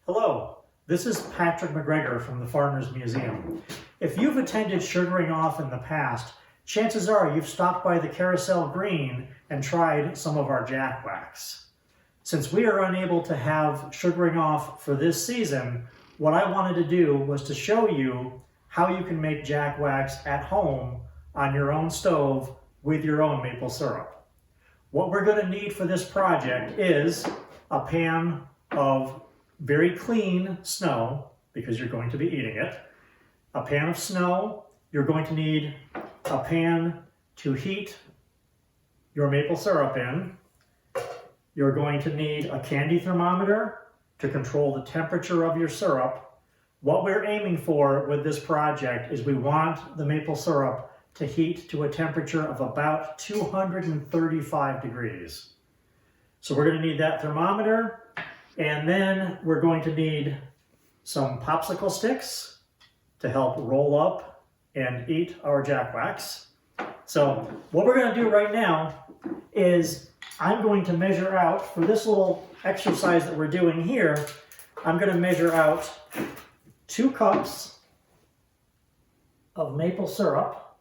Hello, this is Patrick McGregor from the Farmers Museum. If you've attended Sugaring Off in the past, chances are you've stopped by the Carousel Green and tried some of our jack wax. Since we are unable to have Sugaring Off for this season, what I wanted to do was to show you how you can make jack wax at home on your own stove with your own maple syrup. What we're going to need for this project is a pan of very clean snow, because you're going to be eating it. A pan of snow. You're going to need a pan to heat your maple syrup in. You're going to need a candy thermometer to control the temperature of your syrup. What we're aiming for with this project is we want the maple syrup to heat to a temperature of about 235 degrees. So we're going to need that thermometer. And then we're going to need some popsicle sticks to help roll up and eat our jack wax. So what we're going to do right now is I'm going to measure out, for this little exercise that we're doing here, I'm going to measure out 2 cups of maple syrup.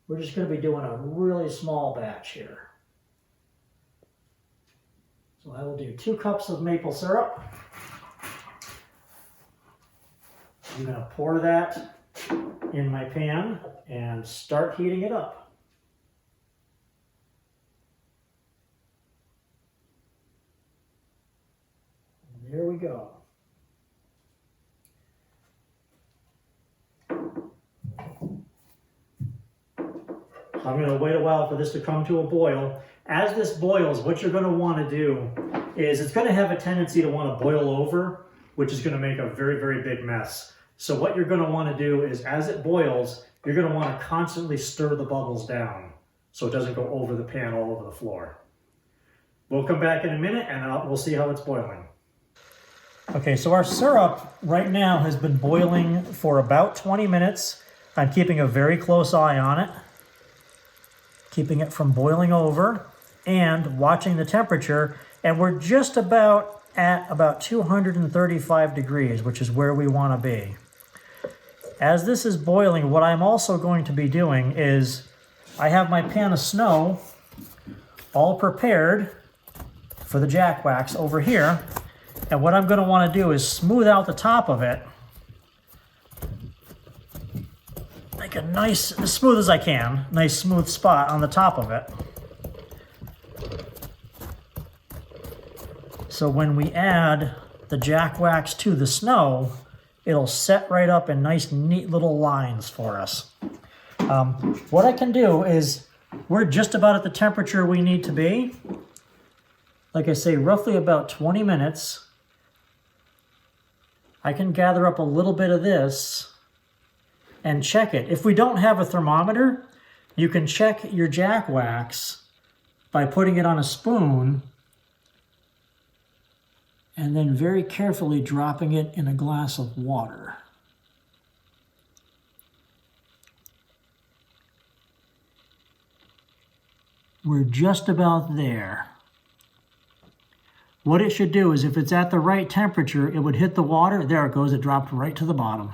We're just going to be doing a really small batch here. So I will do 2 cups of maple syrup. I'm going to pour that in my pan and start heating it up. And there we go. So I'm going to wait a while for this to come to a boil. As this boils, what you're going to want to do is it's going to have a tendency to want to boil over, which is going to make a very, very big mess. So what you're going to want to do is as it boils, you're going to want to constantly stir the bubbles down so it doesn't go over the pan all over the floor. We'll come back in a minute and we'll see how it's boiling. Okay, so our syrup right now has been boiling for about 20 minutes. I'm keeping a very close eye on it, keeping it from boiling over and watching the temperature, and we're just about at about 235 degrees, which is where we want to be. As this is boiling, what I'm also going to be doing is I have my pan of snow all prepared for the jack wax over here, and what I'm going to want to do is smooth out the top of it, make a nice, as smooth as I can, nice smooth spot on the top of it. So when we add the jack wax to the snow, it'll set right up in nice, neat little lines for us. What I can do is, we're just about at the temperature we need to be. Like I say, roughly about 20 minutes. I can gather up a little bit of this and check it. If we don't have a thermometer, you can check your jack wax by putting it on a spoon and then very carefully dropping it in a glass of water. We're just about there. What it should do is, if it's at the right temperature, it would hit the water. There it goes, it dropped right to the bottom.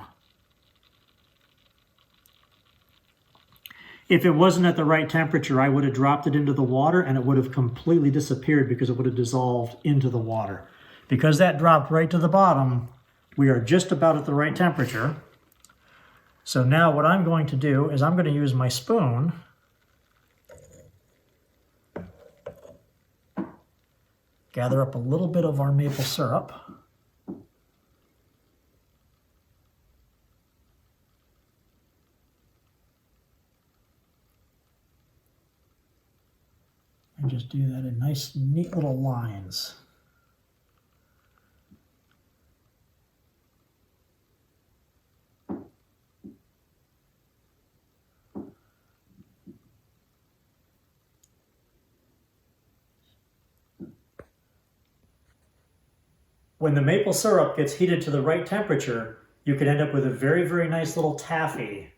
If it wasn't at the right temperature, I would have dropped it into the water and it would have completely disappeared because it would have dissolved into the water. Because that dropped right to the bottom, we are just about at the right temperature. So now what I'm going to do is I'm going to use my spoon gather up a little bit of our maple syrup. And just do that in nice, neat little lines. When the maple syrup gets heated to the right temperature, you can end up with a very, very nice little taffy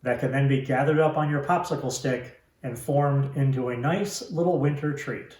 that can then be gathered up on your popsicle stick and formed into a nice little winter treat.